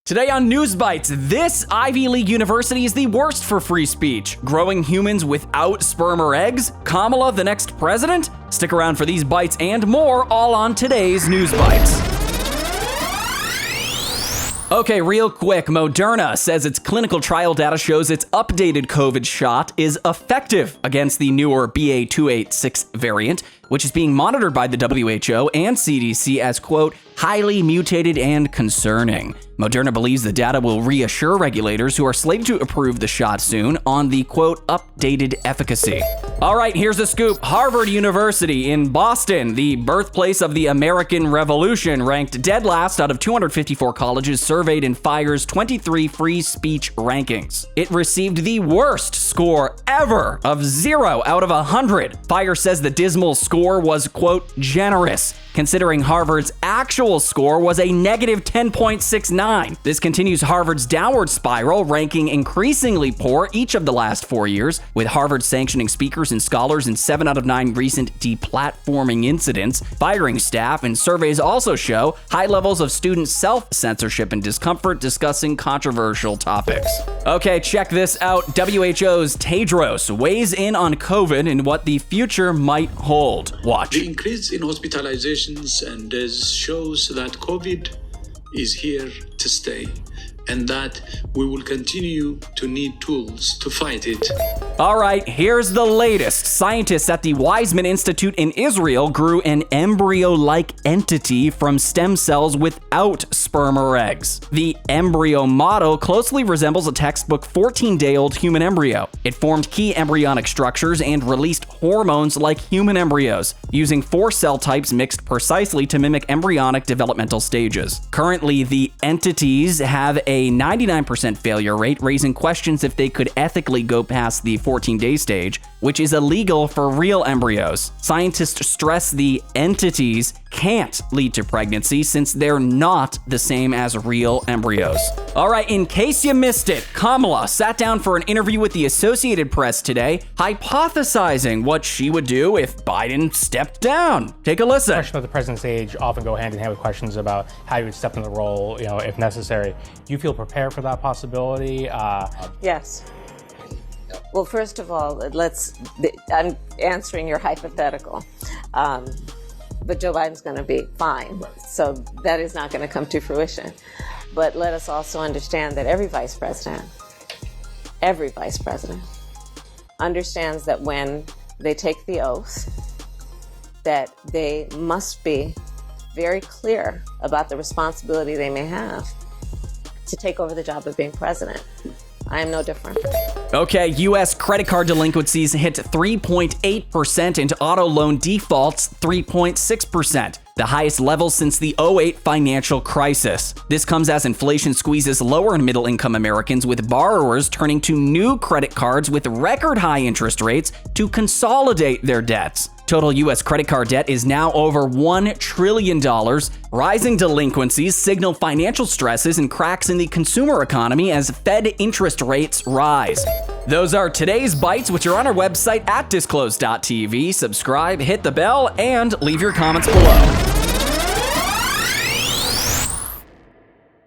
Today on Newsbytes, this Ivy League university is the worst for free speech. Growing humans without sperm or eggs? Kamala the next president? Stick around for these bites and more, all on today's Newsbytes. Okay, real quick, Moderna says its clinical trial data shows its updated COVID shot is effective against the newer BA.286 variant, which is being monitored by the WHO and CDC as, quote, highly mutated and concerning. Moderna believes the data will reassure regulators who are slated to approve the shot soon on the, quote, updated efficacy. All right, here's the scoop. Harvard University in Boston, the birthplace of the American Revolution, ranked dead last out of 254 colleges surveyed in FIRE's 23 free speech rankings. It received the worst score ever of 0 out of 100. FIRE says the dismal score was, quote, generous, considering Harvard's actual score was a negative 10.69. This continues Harvard's downward spiral, ranking increasingly poor each of the last 4 years, with Harvard sanctioning speakers and scholars in 7 out of 9 recent deplatforming incidents, firing staff, and surveys also show high levels of student self-censorship and discomfort discussing controversial topics. Okay, check this out. WHO's Tedros weighs in on COVID and what the future might hold. Watch. The increase in hospitalizations and deaths shows that COVID is here to stay, and that we will continue to need tools to fight it. All right, here's the latest. Scientists at the Weizmann Institute in Israel grew an embryo-like entity from stem cells without sperm or eggs. The embryo model closely resembles a textbook 14-day-old human embryo. It formed key embryonic structures and released hormones like human embryos, using 4 cell types mixed precisely to mimic embryonic developmental stages. Currently, the entities have a 99% failure rate, raising questions if they could ethically go past the 14-day stage, which is illegal for real embryos. Scientists stress the entities can't lead to pregnancy since they're not the same as real embryos. All right, in case you missed it, Kamala sat down for an interview with the Associated Press today, hypothesizing what she would do if Biden stepped down. Take a listen. Questions about the president's age often go hand in hand with questions about how you would step in the role, if necessary. Do you feel prepared for that possibility? Yes. Well, first of all, I'm answering your hypothetical. But Joe Biden's going to be fine. So that is not going to come to fruition. But let us also understand that every vice president understands that when they take the oath, that they must be very clear about the responsibility they may have to take over the job of being president. I am no different. Okay, U.S. credit card delinquencies hit 3.8% and auto loan defaults 3.6%, the highest level since the 2008 financial crisis. This comes as inflation squeezes lower and middle income Americans, with borrowers turning to new credit cards with record high interest rates to consolidate their debts. Total U.S. credit card debt is now over $1 trillion. Rising delinquencies signal financial stresses and cracks in the consumer economy as Fed interest rates rise. Those are today's bites, which are on our website at Disclose.tv. Subscribe, hit the bell, and leave your comments below.